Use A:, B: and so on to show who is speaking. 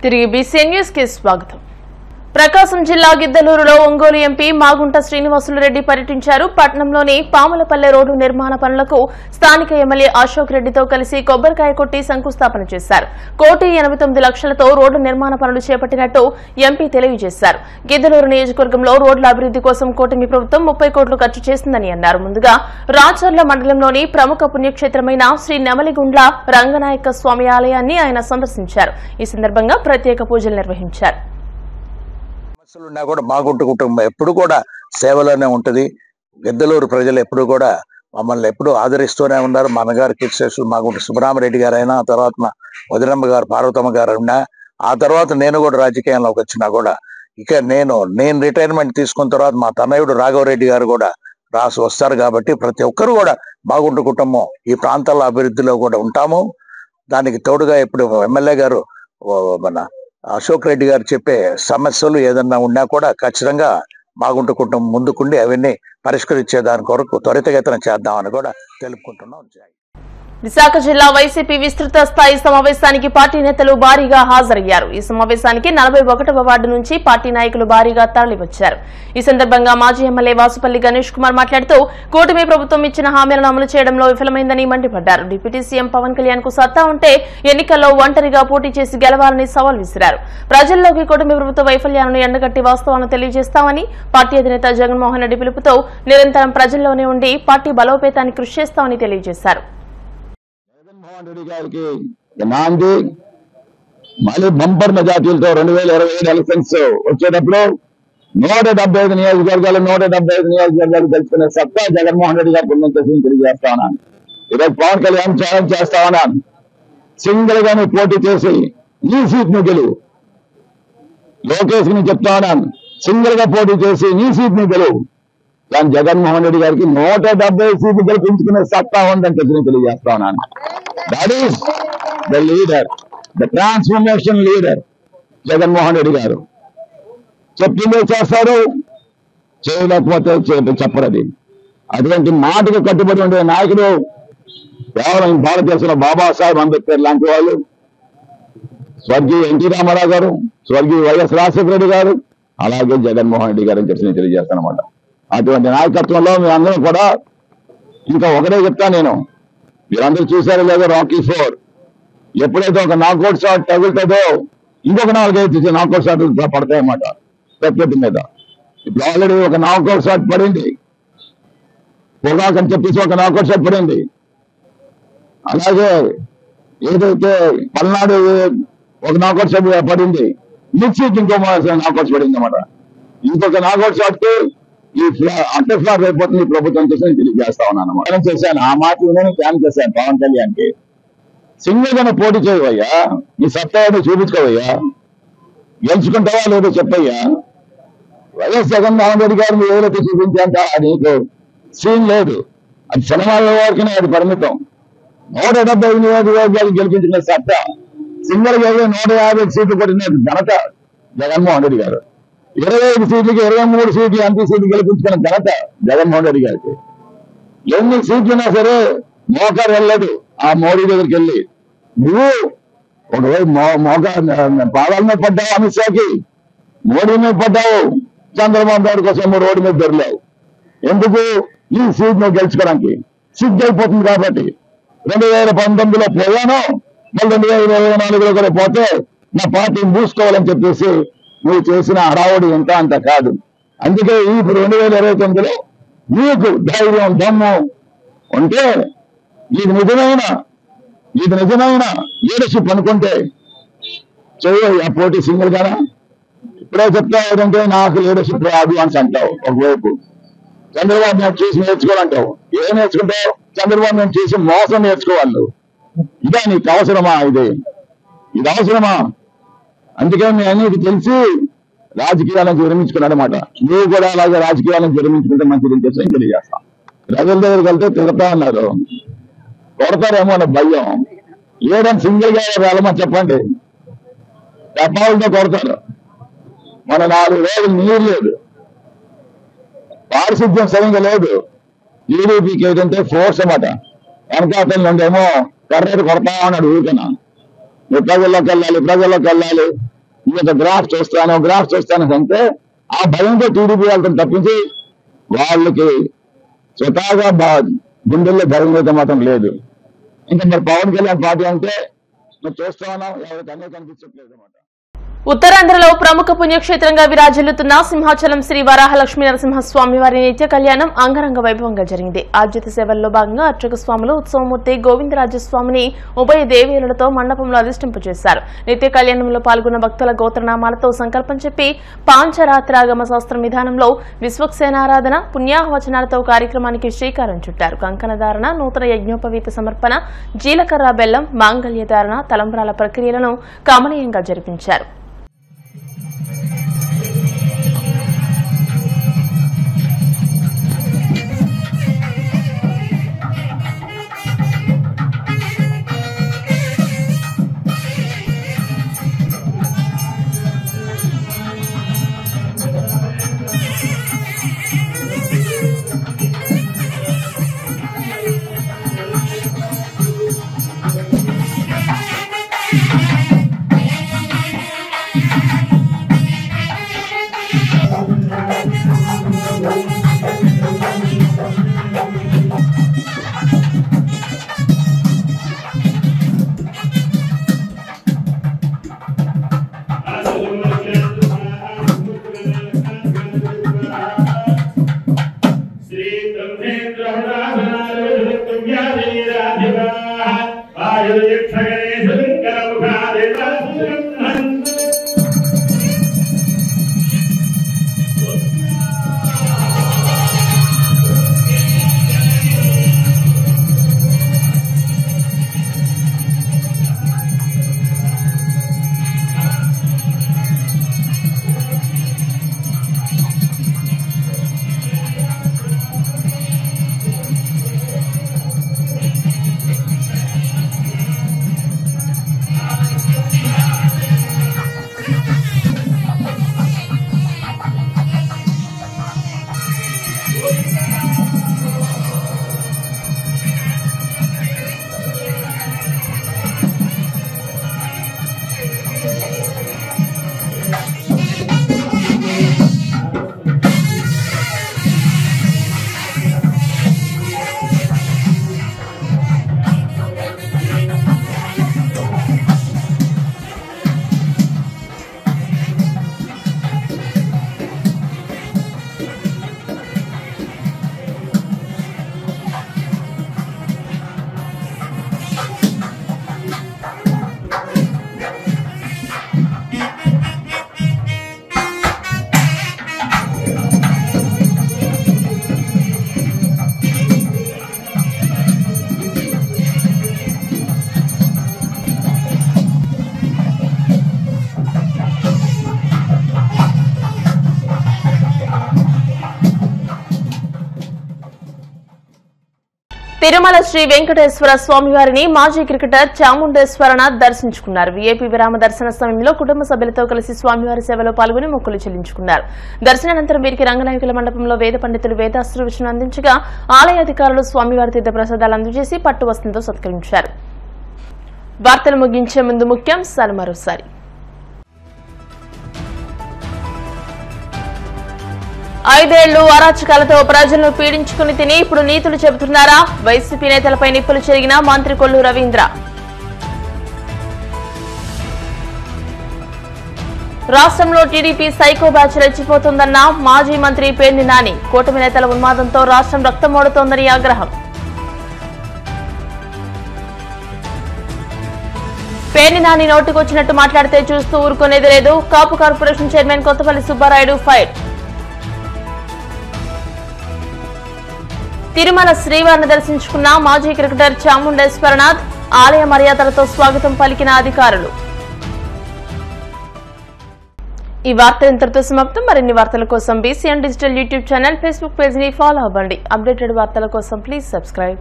A: తిరిగి BCN news కి స్వాగతం. ప్రకాశం జిల్లా గిద్దలూరులో ఒంగోలు ఎంపీ మాగుంట శ్రీనివాసులురెడ్డి పర్యటించారు. పట్టణంలోని పాములపల్లె రోడ్డు నిర్మాణ పనులకు స్థానిక ఎమ్మెల్యే అశోక్ రెడ్డితో కలిసి కొబ్బరికాయ కొట్టి శంకుస్థాపన చేశారు. 1,89,00,000తో రోడ్డు నిర్మాణ పనులు చేపట్టినట్టు ఎంపీ తెలియజేశారు. గిద్దలూరు నియోజకవర్గంలో రోడ్ల అభివృద్ధి కోసం కూటమి ప్రభుత్వం 30 కోట్లు ఖర్చు చేసిందని అన్నారు. ముందుగా రాచర్ల మండలంలోని ప్రముఖ పుణ్యక్షేత్రమైన శ్రీ నెమలిగుండ్ల రంగనాయక స్వామి ఆలయాన్ని ఆయన సందర్శించారు. ఈ సందర్భంగా ప్రత్యేక పూజలు నిర్వహించారు.
B: ఉన్నా కూడా మాగుంట కుటుంబం ఎప్పుడు కూడా సేవలోనే ఉంటది. గిద్దలూరు ప్రజలు ఎప్పుడు కూడా మమ్మల్ని ఎప్పుడు ఆదరిస్తూనే ఉన్నారు. మా అన్నగారు కీర్తిశేషులు మాగుంట సుబ్బరామరెడ్డి గారు అయినా, ఆ తర్వాత మా వదినమ్మ గారు పార్వతమ్మ గారు ఉన్నా, ఆ తర్వాత నేను కూడా రాజకీయంలోకి వచ్చినా కూడా ఇక నేను రిటైర్మెంట్ తీసుకున్న తర్వాత మా తనయుడు రాఘవరెడ్డి గారు కూడా వస్తారు. కాబట్టి ప్రతి ఒక్కరు కూడా మాగుంట కుటుంబం ఈ ప్రాంతాల అభివృద్ధిలో కూడా ఉంటాము. దానికి తోడుగా ఇప్పుడు ఎమ్మెల్యే గారు మన అశోక్ రెడ్డి గారు చెప్పే సమస్యలు ఏదన్నా ఉన్నా కూడా ఖచ్చితంగా మాగుంట కుటుంబం ముందుకుండి అవన్నీ పరిష్కరించే దాని కొరకు త్వరితగతిన చేద్దామని కూడా తెలుపుకుంటున్నాం.
A: విశాఖ జిల్లా వైసీపీ విస్తృత స్థాయి సమావేశానికి పార్టీ నేతలు భారీగా హాజరయ్యారు. ఈ సమావేశానికి 41వ వార్డు నుంచి పార్టీ నాయకులు భారీగా తరలివచ్చారు. ఈ సందర్భంగా మాజీ ఎమ్మెల్యే వాసుపల్లి గణేష్ కుమార్ మాట్లాడుతూ కూటమి ప్రభుత్వం ఇచ్చిన హామీలను అమలు చేయడంలో విఫలమైందని మండిపడ్డారు. డిప్యూటీ సీఎం పవన్ కళ్యాణ్ కు సత్తా ఉంటే ఎన్నికల్లో ఒంటరిగా పోటీ చేసి గెలవాలని సవాల్ విసిరారు. ప్రజల్లోకి కూటమి ప్రభుత్వ వైఫల్యాలను ఎండగట్టి వాస్తవాలను తెలియజేస్తామని పార్టీ అధినేత జగన్మోహన్ రెడ్డి పిలుపుతో నిరంతరం ప్రజల్లోనే ఉండి పార్టీ బలోపేతానికి కృషి చేస్తామని తెలియజేశారు.
C: జగన్మోహన్ రెడ్డి గారికి నాంది మళ్ళీ బంపర్ మెజార్టీలతో 2027 ఎలక్షన్స్ వచ్చేటప్పుడు 175 నియోజకవర్గాలు 175 నియోజకవర్గాలు గెలుచుకునే సత్తా జగన్మోహన్ రెడ్డి గారికి ఉందని తెలియజేస్తా ఉన్నాను. ఈరోజు పవన్ కళ్యాణ్ ఛాలెంజ్ చేస్తా ఉన్నాను. సింగిల్ గా నువ్వు పోటీ చేసి నీ సీట్ ను గెలువు. లోకేష్ ని చెప్తా ఉన్నాను, సింగిల్ గా పోటీ చేసి నీ సీట్ ను గెలువు. కానీ జగన్మోహన్ రెడ్డి గారికి 170 సీట్లు గెలిపించుకునే సత్తా ఉందని తెలియజేస్తా ఉన్నాను. That is the leader, the transformation leader Jaganmohan Reddy గారు. చెప్పిందే చేస్తారు, చేయలేకపోతే చెప్పరది. అటువంటి మాటకు కట్టుబడి ఉండే నాయకుడు కేవలం భారతదేశంలో బాబాసాహెబ్ అంబేద్కర్ లాంటి వాళ్ళు, స్వర్గీయ ఎన్టీ రామారావు గారు, స్వర్గీయ వైఎస్ రాజశేఖర రెడ్డి గారు, అలాగే జగన్మోహన్ రెడ్డి గారు అని చెప్పి తెలియజేస్తాను అనమాట. అటువంటి నాయకత్వంలో మీ అందరూ కూడా ఇంకా ఒకటే చెప్తా నేను, మీరందరూ చూసారో లేదో రాకీ 4 ఎప్పుడైతే ఒక నాకౌట్ షాట్ తగులుతుందో ఇంకొక 4-5 నాకౌట్ షాట్లు పడతాయన్నమాట ప్రత్యర్థి మీద. ఇప్పుడు ఆల్రెడీ ఒక నాకౌట్ షాట్ పడింది, పొగాక్ అని చెప్పేసి ఒక నాకౌట్ షాట్ పడింది. అలాగే ఏదైతే పల్నాడు ఒక నాకౌట్ షాట్ పడింది, మిక్సీకి ఇంకో నాకౌట్ పడింది అన్నమాట. ఇంకొక నాకౌట్ షాట్ ఈ అంటర్ ఫ్లాప్ అయిపోతుంది ఈ ప్రభుత్వం చేసి తెలియజేస్తా ఉన్నాను అన్నమాట. చేశాను ఆ మాట నేను ప్లాన్ చేశాను పవన్ కళ్యాణ్ కి, సింగిల్ గా పోటీ చేయవయ్యా, నీ సత్తా ఏదో చూపించుకోవయ్యా, గెలుచుకుంటావా లేదో చెప్పయ్యా. వైఎస్ జగన్మోహన్ రెడ్డి గారిని ఏదైతే చూపించేంత నీకు సీన్ లేదు, అది సినిమాల వరకునే అది పరిమితం. 175 నియోజకవర్గాలు గెలిపించుకునే సత్తా, సింగిల్ గా 150 సీట్లు కొట్టిన ఘనత జగన్మోహన్ రెడ్డి గారు. 25 సీట్లకి 23 సీట్లు ఎంపీ సీట్లు గెలిపించుకున్న ఘనత జగన్మోహన్ రెడ్డి గారికి. ఎన్ని సీట్లున్నా సరే మోకారు వెళ్ళదు ఆ మోడీ దగ్గరికి వెళ్ళి. నువ్వు ఒకవైపు పాదాల మీద పడ్డావు అమిత్ షాకి, మోడీ మీద పడ్డావు, చంద్రబాబు నాయుడు కోసం రోడ్డు మీద దొరికావు. ఎందుకు? ఈ సీట్ నువ్వు గెలుచుకోవడానికి సిద్ధ అయిపోతుంది కాబట్టి. 2019లో పోయాను, మళ్ళీ 2024లో కూడా పోతే నా పార్టీని మూసుకోవాలని చెప్పేసి నువ్వు చేసిన హడావుడి ఎంత అంత కాదు. అందుకే ఈ 2029లో నీకు ధైర్యం దమ్ము ఉంటే ఇది నిజమైన లీడర్షిప్ అనుకుంటే చెయ్యి ఆ పోటీ సింగిల్ గానా. ఇప్పుడే చెప్తా ఏంటంటే నాకు లీడర్షిప్ రాదు అని అంటావు. ఒకవైపు చంద్రబాబు నాయుడు చూసి నేర్చుకోవాలంటావు. ఏం నేర్చుకుంటావు? చంద్రబాబు నాయుడు చూసి మోసం నేర్చుకోవాలి. ఇదే నీకు అవసరమా? ఇది అవసరమా? అందుకే మీ అన్నిటికి తెలిసి రాజకీయాలను విరమించుకున్నాడు అనమాట. నువ్వు కూడా అలాగే రాజకీయాలను విరమించుకుంటే మంచిది చెప్పి తెలియజేస్తాం. ప్రజల దగ్గరికి వెళ్తే తిడతా ఉన్నారు, కొడతారేమో అన్న భయం. ఏదైనా సింగిల్ గా వెళ్ళమని చెప్పండి, డబ్బాలతో కొడతారు. మన 4 రోజులు నీరు లేదు, పారిశుద్ధ్యం సరిగ్గా లేదు. టీడీపీకి ఏంటంటే ఫోర్స్ అన్నమాట. వెనకాతల నుండేమో కర్రెట్ కొడతా ఉన్నాడు ఊరికన్నా. ప్రజల్లోకి వెళ్ళాలి ఇంకొక గ్రాఫ్ చూస్తాను అంటే ఆ భయంతో టీడీపీ వాళ్ళతో తప్పించి వాళ్ళకి స్వతహాగా గుండెల్లో భయం మాత్రం లేదు. ఇంకా మరి పవన్ కళ్యాణ్ పార్టీ అంటే మరి చూస్తా ఉన్నాం, ఎవరికి అన్నీ కనిపించట్లేదు అన్నమాట.
A: ఉత్తరాంధ్రలో ప్రముఖ పుణ్యక్షేత్రంగా విరాజిల్లుతున్న సింహాచలం శ్రీ వరాహలక్ష్మీ నరసింహస్వామి వారి నిత్య కళ్యాణం అంగరంగ వైభవంగా జరిగింది. ఆర్జిత సేవల్లో భాగంగా అర్చక స్వాములు ఉత్సవమూర్తి గోవిందరాజస్వామిని ఉభయ దేవేరులతో మండపంలో అధిష్టింపజేశారు. నిత్య కళ్యాణంలో పాల్గొన్న భక్తుల గోత్రనామాలతో సంకల్పం చెప్పి పాంచరాత్రాగమ శాస్త్రం విధానంలో విశ్వక్సేనారాధన పుణ్యాహవచనాలతో కార్యక్రమానికి శ్రీకారం చుట్టారు. కంకణధారణ, నూతన యజ్ఞోపవీత సమర్పణ, జీలకర్ర బెల్లం, మాంగళ్యధారణ, తలంబ్రాల ప్రక్రియలను కమనీయంగా జరిపించారు. తిరుమల శ్రీ వెంకటేశ్వర స్వామివారిని మాజీ క్రికెటర్ చాముండేశ్వరనాథ్ దర్శించుకున్నారు. వీఐపీ విరామ దర్శన సమయంలో కుటుంబ సభ్యులతో కలిసి స్వామివారి సేవలో పాల్గొని మొక్కులు చెల్లించుకున్నారు. దర్శనానంతరం వీరికి రంగనాయకుల మండపంలో వేద పండితులు వేదాస్త్రవచనం అందించగా ఆలయ అధికారులు స్వామివారి తీర్థ ప్రసాదాలు అందజేసి పట్టు వస్త్రంతో సత్కరించారు. వార్తలు ముగించే ముందు ముఖ్యాంశాలు మరోసారి. 5 ఏళ్లు అరాచకాలతో ప్రజలను పీడించుకుని తిని ఇప్పుడు నీతులు చెబుతున్నారా? వైసీపీ నేతలపై నిప్పులు చెరిగిన మంత్రి కొల్లు రవీంద్ర. రాష్ట్రంలో టీడీపీ సైకో బ్యాచ్ రెచ్చిపోతుందన్న మాజీ మంత్రి పేర్ని నాని. కూటమి నేతల ఉన్మాదంతో రాష్ట్రం రక్తమోడుతోందని ఆగ్రహం. పేర్ని నాని నోటికొచ్చినట్టు మాట్లాడితే చూస్తూ ఊరుకునేది లేదు. Kapu corporation chairman Kothapalli Subbarayudu fire. Tirumala శ్రీవారిని దర్శించుకున్న మాజీ క్రికెటర్ చాముండేశ్వరనాథ్. ఆలయ మర్యాదలతో స్వాగతం పలికిన అధికారులు. ఈ వార్త ఇంతటితో సమాప్తం. మరిన్ని వార్తల కోసం BCN digital YouTube channel, Facebook page ని ఫాలో అవ్వండి. అప్డేటెడ్ వార్తల కోసం ప్లీజ్ సబ్స్క్రైబ్.